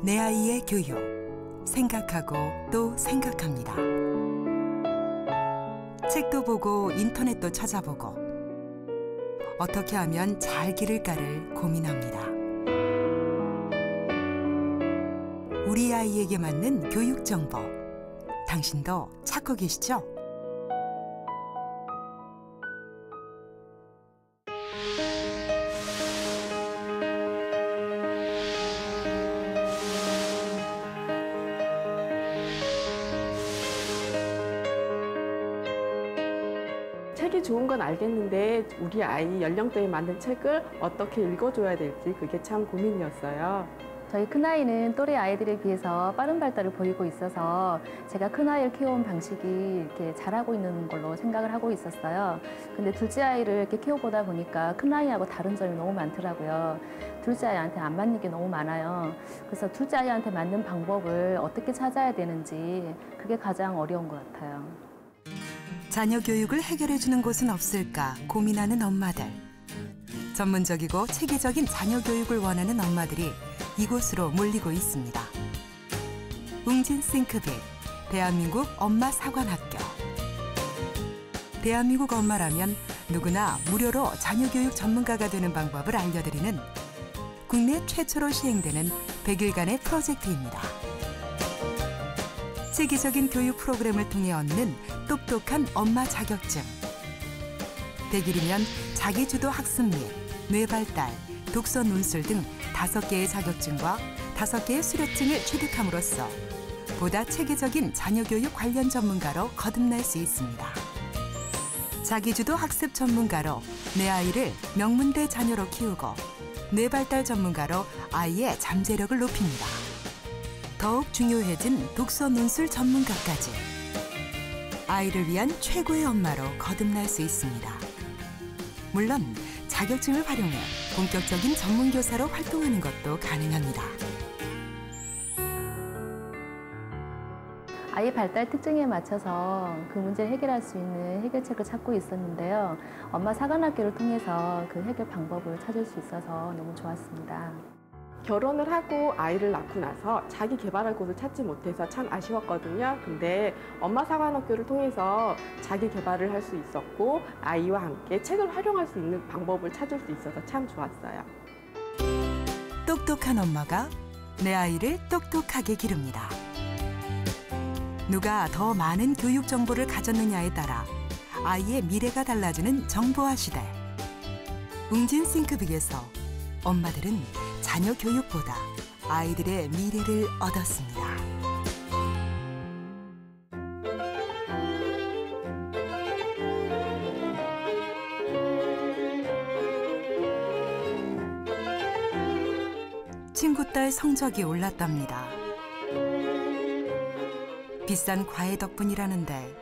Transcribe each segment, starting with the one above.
내 아이의 교육 생각하고 또 생각합니다. 책도 보고 인터넷도 찾아보고 어떻게 하면 잘 기를까를 고민합니다. 우리 아이에게 맞는 교육 정보, 당신도 찾고 계시죠? 책이 좋은 건 알겠는데 우리 아이 연령대에 맞는 책을 어떻게 읽어줘야 될지 그게 참 고민이었어요. 저희 큰아이는 또래 아이들에 비해서 빠른 발달을 보이고 있어서 제가 큰아이를 키워온 방식이 이렇게 잘하고 있는 걸로 생각을 하고 있었어요. 근데 둘째 아이를 이렇게 키워보다 보니까 큰아이하고 다른 점이 너무 많더라고요. 둘째 아이한테 안 맞는 게 너무 많아요. 그래서 둘째 아이한테 맞는 방법을 어떻게 찾아야 되는지 그게 가장 어려운 것 같아요. 자녀 교육을 해결해주는 곳은 없을까 고민하는 엄마들. 전문적이고 체계적인 자녀 교육을 원하는 엄마들이 이곳으로 몰리고 있습니다. 웅진 싱크빅, 대한민국 엄마 사관학교. 대한민국 엄마라면 누구나 무료로 자녀 교육 전문가가 되는 방법을 알려드리는 국내 최초로 시행되는 100일간의 프로젝트입니다. 체계적인 교육 프로그램을 통해 얻는 똑똑한 엄마 자격증. 100일이면 자기주도 학습 및 뇌발달, 독서 논술 등 5개의 자격증과 5개의 수료증을 취득함으로써 보다 체계적인 자녀교육 관련 전문가로 거듭날 수 있습니다. 자기주도 학습 전문가로 내 아이를 명문대 자녀로 키우고 뇌발달 전문가로 아이의 잠재력을 높입니다. 더욱 중요해진 독서 논술 전문가까지 아이를 위한 최고의 엄마로 거듭날 수 있습니다. 물론 자격증을 활용해 본격적인 전문교사로 활동하는 것도 가능합니다. 아이 발달 특징에 맞춰서 그 문제를 해결할 수 있는 해결책을 찾고 있었는데요. 엄마 사관학교를 통해서 그 해결 방법을 찾을 수 있어서 너무 좋았습니다. 결혼을 하고 아이를 낳고 나서 자기 개발할 곳을 찾지 못해서 참 아쉬웠거든요. 근데 엄마 사관학교를 통해서 자기 개발을 할 수 있었고 아이와 함께 책을 활용할 수 있는 방법을 찾을 수 있어서 참 좋았어요. 똑똑한 엄마가 내 아이를 똑똑하게 기릅니다. 누가 더 많은 교육 정보를 가졌느냐에 따라 아이의 미래가 달라지는 정보화 시대. 웅진 싱크빅에서 엄마들은 자녀 교육보다 아이들의 미래를 얻었습니다. 친구 딸 성적이 올랐답니다. 비싼 과외 덕분이라는데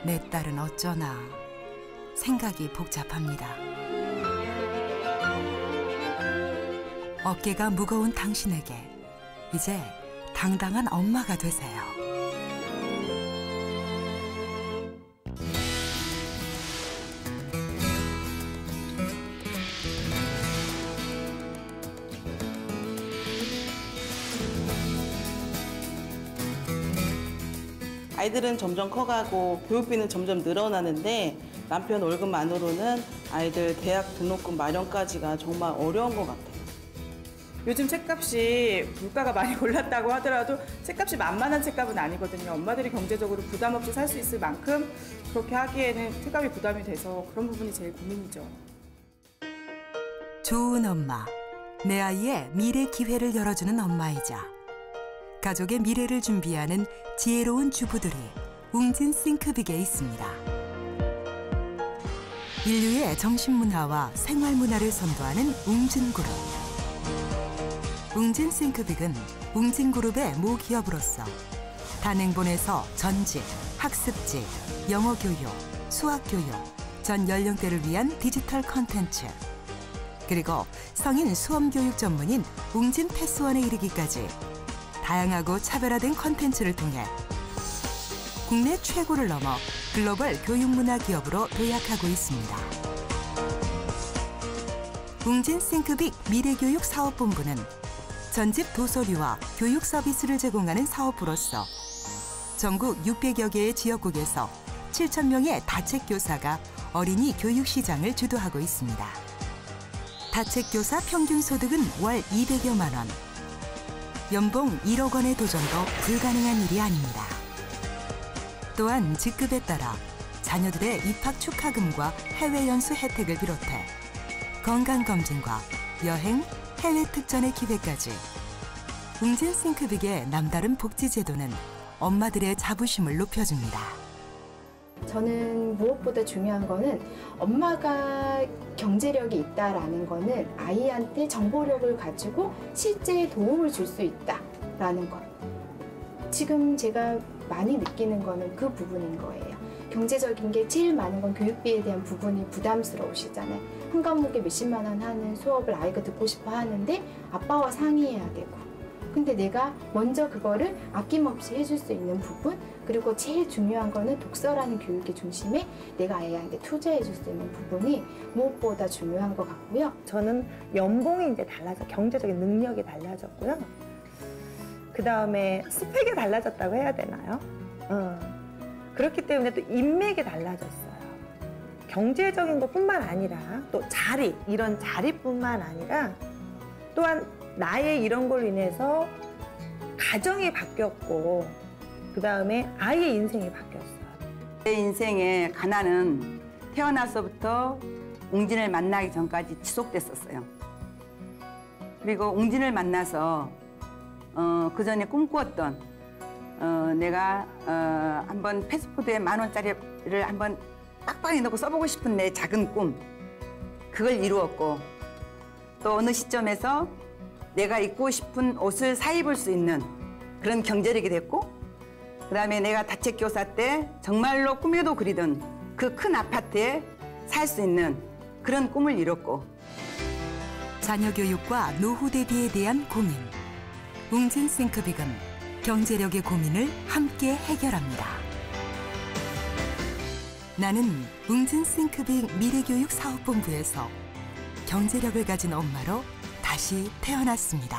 내 딸은 어쩌나 생각이 복잡합니다. 어깨가 무거운 당신에게 이제 당당한 엄마가 되세요. 아이들은 점점 커가고 교육비는 점점 늘어나는데 남편 월급만으로는 아이들 대학 등록금 마련까지가 정말 어려운 것 같아요. 요즘 책값이 물가가 많이 올랐다고 하더라도 책값이 만만한 책값은 아니거든요. 엄마들이 경제적으로 부담 없이 살 수 있을 만큼 그렇게 하기에는 책값이 부담이 돼서 그런 부분이 제일 고민이죠. 좋은 엄마, 내 아이의 미래 기회를 열어주는 엄마이자 가족의 미래를 준비하는 지혜로운 주부들이 웅진 싱크빅에 있습니다. 인류의 정신문화와 생활문화를 선도하는 웅진그룹. 웅진 싱크빅은 웅진그룹의 모기업으로서 단행본에서 전직, 학습지, 영어교육, 수학교육, 전 연령대를 위한 디지털 콘텐츠, 그리고 성인 수험교육 전문인 웅진 패스원에 이르기까지 다양하고 차별화된 콘텐츠를 통해 국내 최고를 넘어 글로벌 교육문화 기업으로 도약하고 있습니다. 웅진 싱크빅 미래교육 사업본부는 전집 도서류와 교육 서비스를 제공하는 사업부로서 전국 600여 개의 지역국에서 7,000명의 다책교사가 어린이 교육 시장을 주도하고 있습니다. 다책교사 평균 소득은 월 200여만 원. 연봉 1억 원의 도전도 불가능한 일이 아닙니다. 또한 직급에 따라 자녀들의 입학 축하금과 해외 연수 혜택을 비롯해 건강검진과 여행, 해외 특전의 기회까지 웅진 싱크빅의 남다른 복지제도는 엄마들의 자부심을 높여줍니다. 저는 무엇보다 중요한 거는 엄마가 경제력이 있다라는 거는 아이한테 정보력을 가지고 실제 도움을 줄 수 있다라는 것. 지금 제가 많이 느끼는 거는 그 부분인 거예요. 경제적인 게 제일 많은 건 교육비에 대한 부분이 부담스러우시잖아요. 한 과목에 몇십만 원 하는 수업을 아이가 듣고 싶어 하는데 아빠와 상의해야 되고. 근데 내가 먼저 그거를 아낌없이 해줄 수 있는 부분, 그리고 제일 중요한 거는 독서라는 교육의 중심에 내가 아이한테 투자해 줄 수 있는 부분이 무엇보다 중요한 것 같고요. 저는 연봉이 이제 달라져, 경제적인 능력이 달라졌고요. 그 다음에 스펙이 달라졌다고 해야 되나요? 그렇기 때문에 또 인맥이 달라졌어요. 경제적인 것뿐만 아니라 또 자리, 이런 자리뿐만 아니라 또한 나의 이런 걸로 인해서 가정이 바뀌었고 그 다음에 아이의 인생이 바뀌었어요. 제 인생의 가난은 태어나서부터 웅진을 만나기 전까지 지속됐었어요. 그리고 웅진을 만나서 그 전에 꿈꾸었던 내가 한번 패스포드에 10,000원짜리를 한번 빡빡이 넣고 써보고 싶은 내 작은 꿈, 그걸 이루었고 또 어느 시점에서 내가 입고 싶은 옷을 사 입을 수 있는 그런 경제력이 됐고, 그다음에 내가 다책교사 때 정말로 꿈에도 그리던 그 큰 아파트에 살 수 있는 그런 꿈을 이뤘고. 자녀 교육과 노후 대비에 대한 고민. 웅진 싱크빅은 경제력의 고민을 함께 해결합니다. 나는 웅진 싱크빅 미래교육 사업본부에서 경제력을 가진 엄마로 다시 태어났습니다.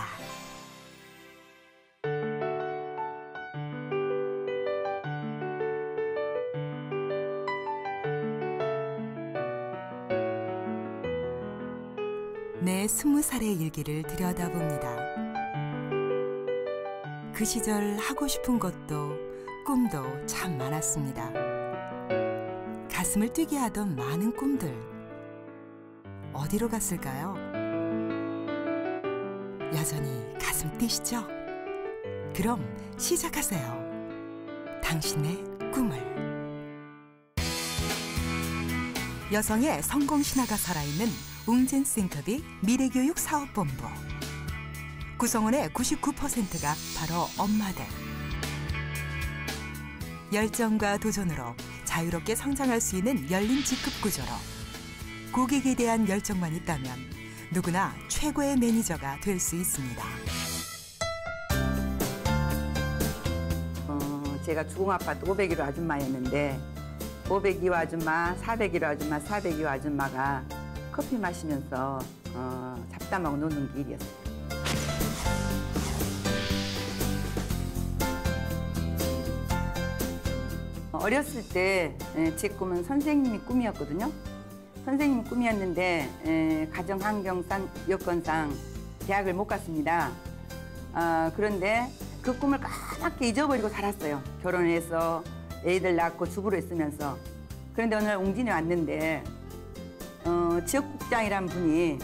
내 20살의 일기를 들여다봅니다. 그 시절 하고 싶은 것도 꿈도 참 많았습니다. 가슴을 뛰게 하던 많은 꿈들, 어디로 갔을까요? 여전히 가슴 뛰시죠? 그럼 시작하세요. 당신의 꿈을. 여성의 성공 신화가 살아있는 웅진 싱크빅 미래교육 사업본부. 구성원의 99%가 바로 엄마들. 열정과 도전으로 자유롭게 성장할 수 있는 열린 직급 구조로 고객에 대한 열정만 있다면 누구나 최고의 매니저가 될 수 있습니다. 제가 주공아파트 501호 아줌마였는데 502호 아줌마, 401호 아줌마, 402호 아줌마가 커피 마시면서 잡담하고 노는 게 일이었어요. 어렸을 때 제 꿈은 선생님이 꿈이었거든요. 선생님이 꿈이었는데 가정 환경상, 여건상 대학을 못 갔습니다. 그런데 그 꿈을 까맣게 잊어버리고 살았어요. 결혼해서 애들 낳고 주부로 있으면서. 그런데 오늘 웅진에 왔는데 지역국장이란 분이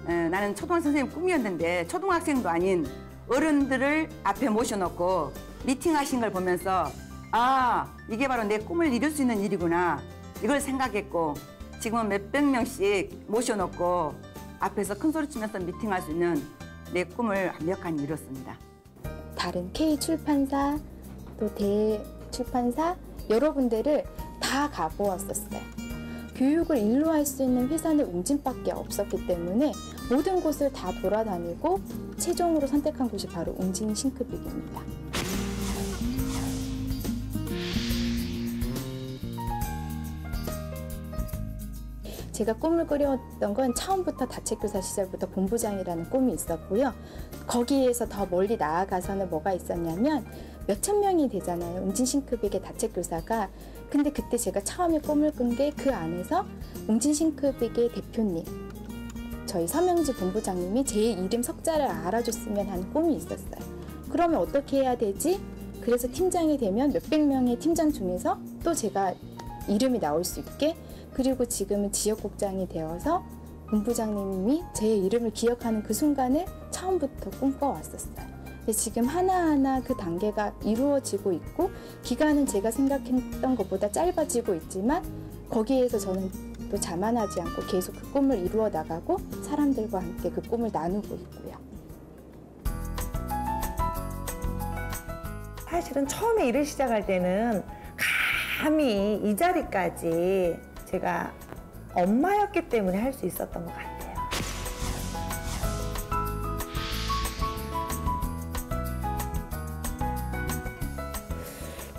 나는 초등학생 선생님 꿈이었는데 초등학생도 아닌 어른들을 앞에 모셔놓고 미팅하신 걸 보면서 아, 이게 바로 내 꿈을 이룰 수 있는 일이구나, 이걸 생각했고 지금은 몇백 명씩 모셔놓고 앞에서 큰 소리 치면서 미팅할 수 있는 내 꿈을 완벽하게 이뤘습니다. 다른 K 출판사, 또 대 출판사 여러분들을 다 가보았었어요. 교육을 일로 할 수 있는 회사는 웅진밖에 없었기 때문에 모든 곳을 다 돌아다니고 최종으로 선택한 곳이 바로 웅진 싱크빅입니다. 제가 꿈을 꾸려왔던 건 처음부터 다책교사 시절부터 본부장이라는 꿈이 있었고요. 거기에서 더 멀리 나아가서는 뭐가 있었냐면 몇천 명이 되잖아요. 웅진싱크빅의 다책교사가. 근데 그때 제가 처음에 꿈을 꾼 게 그 안에서 웅진싱크빅의 대표님, 저희 서명지 본부장님이 제 이름 석자를 알아줬으면 하는 꿈이 있었어요. 그러면 어떻게 해야 되지? 그래서 팀장이 되면 몇백 명의 팀장 중에서 또 제가 이름이 나올 수 있게, 그리고 지금은 지역국장이 되어서 본부장님이 제 이름을 기억하는 그 순간을 처음부터 꿈꿔왔었어요. 근데 지금 하나하나 그 단계가 이루어지고 있고, 기간은 제가 생각했던 것보다 짧아지고 있지만 거기에서 저는 또 자만하지 않고 계속 그 꿈을 이루어 나가고 사람들과 함께 그 꿈을 나누고 있고요. 사실은 처음에 일을 시작할 때는 감히 이 자리까지 제가 엄마였기 때문에 할 수 있었던 것 같아요.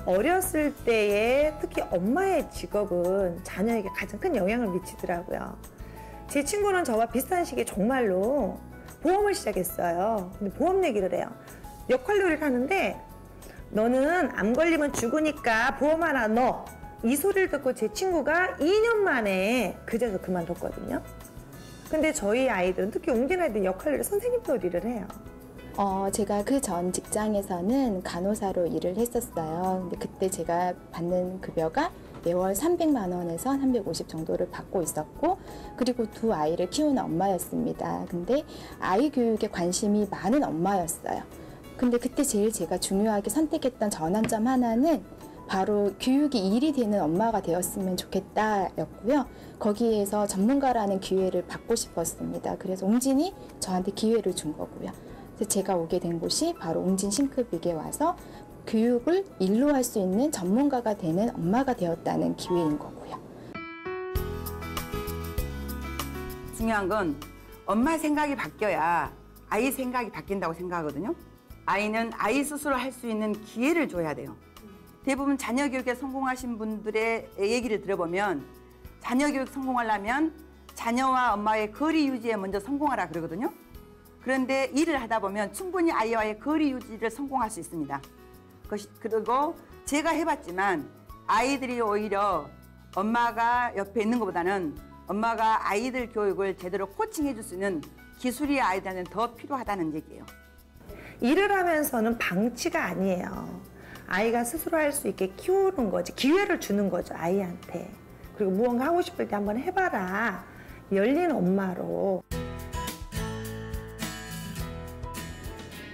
어렸을 때에 특히 엄마의 직업은 자녀에게 가장 큰 영향을 미치더라고요. 제 친구는 저와 비슷한 시기에 정말로 보험을 시작했어요. 근데 보험 얘기를 해요. 역할놀이를 하는데 너는 암 걸리면 죽으니까 보험 하나 넣어. 이 소리를 듣고 제 친구가 2년 만에 그 자리에서 그만뒀거든요. 근데 저희 아이들은, 특히 웅진 아이들 역할놀이 선생님 놀이를 해요. 제가 그 전 직장에서는 간호사로 일을 했었어요. 근데 그때 제가 받는 급여가 매월 300만 원에서 350 정도를 받고 있었고, 그리고 두 아이를 키우는 엄마였습니다. 근데 아이 교육에 관심이 많은 엄마였어요. 근데 그때 제일 제가 중요하게 선택했던 전환점 하나는 바로 교육이 일이 되는 엄마가 되었으면 좋겠다였고요. 거기에서 전문가라는 기회를 받고 싶었습니다. 그래서 웅진이 저한테 기회를 준 거고요. 그래서 제가 오게 된 곳이 바로 웅진싱크빅에 와서 교육을 일로 할 수 있는 전문가가 되는 엄마가 되었다는 기회인 거고요. 중요한 건 엄마 생각이 바뀌어야 아이 생각이 바뀐다고 생각하거든요. 아이는 아이 스스로 할 수 있는 기회를 줘야 돼요. 대부분 자녀 교육에 성공하신 분들의 얘기를 들어보면 자녀 교육 성공하려면 자녀와 엄마의 거리 유지에 먼저 성공하라 그러거든요. 그런데 일을 하다 보면 충분히 아이와의 거리 유지를 성공할 수 있습니다. 그리고 제가 해봤지만 아이들이 오히려 엄마가 옆에 있는 것보다는 엄마가 아이들 교육을 제대로 코칭해 줄 수 있는 기술이 아이들한테는 더 필요하다는 얘기예요. 일을 하면서는 방치가 아니에요. 아이가 스스로 할 수 있게 키우는 거지, 기회를 주는 거죠, 아이한테. 그리고 무언가 하고 싶을 때 한번 해봐라. 열린 엄마로.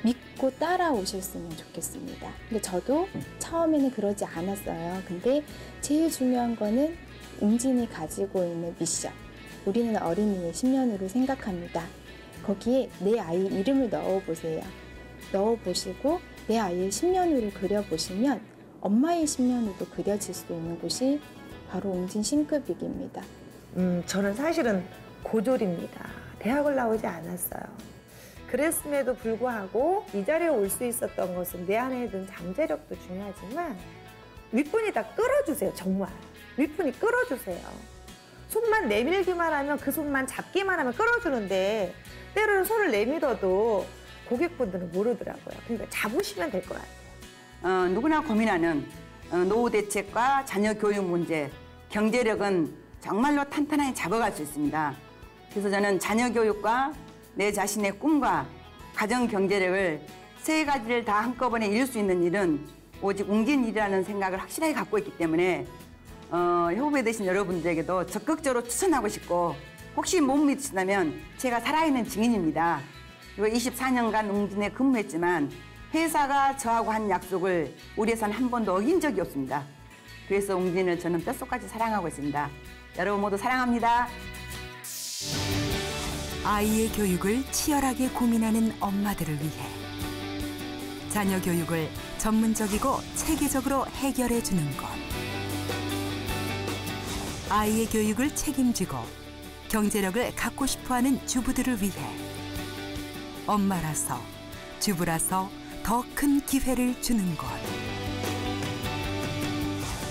믿고 따라오셨으면 좋겠습니다. 근데 저도 처음에는 그러지 않았어요. 근데 제일 중요한 거는 웅진이 가지고 있는 미션. 우리는 어린이의 신년으로 생각합니다. 거기에 내 아이 이름을 넣어보세요. 넣어보시고 내 아이의 신년우를 그려보시면 엄마의 신년우도 그려질 수 있는 곳이 바로 웅진싱크빅입니다. 저는 사실은 고졸입니다. 대학을 나오지 않았어요. 그랬음에도 불구하고 이 자리에 올 수 있었던 것은 내 안에 든 잠재력도 중요하지만 윗분이 다 끌어주세요. 정말 윗분이 끌어주세요. 손만 내밀기만 하면, 그 손만 잡기만 하면 끌어주는데 때로는 손을 내밀어도 고객분들은 모르더라고요. 그러니까 잡으시면 될 것 같아요. 누구나 고민하는 노후 대책과 자녀 교육 문제, 경제력은 정말로 탄탄하게 잡아갈 수 있습니다. 그래서 저는 자녀 교육과 내 자신의 꿈과 가정 경제력을 세 가지를 다 한꺼번에 이룰 수 있는 일은 오직 웅진일이라는 생각을 확실하게 갖고 있기 때문에 후배 되신 여러분들에게도 적극적으로 추천하고 싶고, 혹시 못 믿으신다면 제가 살아있는 증인입니다. 그리고 24년간 웅진에 근무했지만 회사가 저하고 한 약속을 우리 회사는 한 번도 어긴 적이 없습니다. 그래서 웅진을 저는 뼛속까지 사랑하고 있습니다. 여러분 모두 사랑합니다. 아이의 교육을 치열하게 고민하는 엄마들을 위해 자녀 교육을 전문적이고 체계적으로 해결해 주는 것. 아이의 교육을 책임지고 경제력을 갖고 싶어하는 주부들을 위해 엄마라서, 주부라서 더 큰 기회를 주는 것.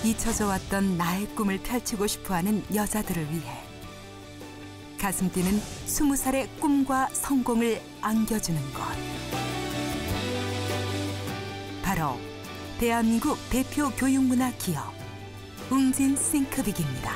잊혀져 왔던 나의 꿈을 펼치고 싶어하는 여자들을 위해 가슴 뛰는 20살의 꿈과 성공을 안겨주는 것. 바로 대한민국 대표 교육문화 기업 웅진 싱크빅입니다.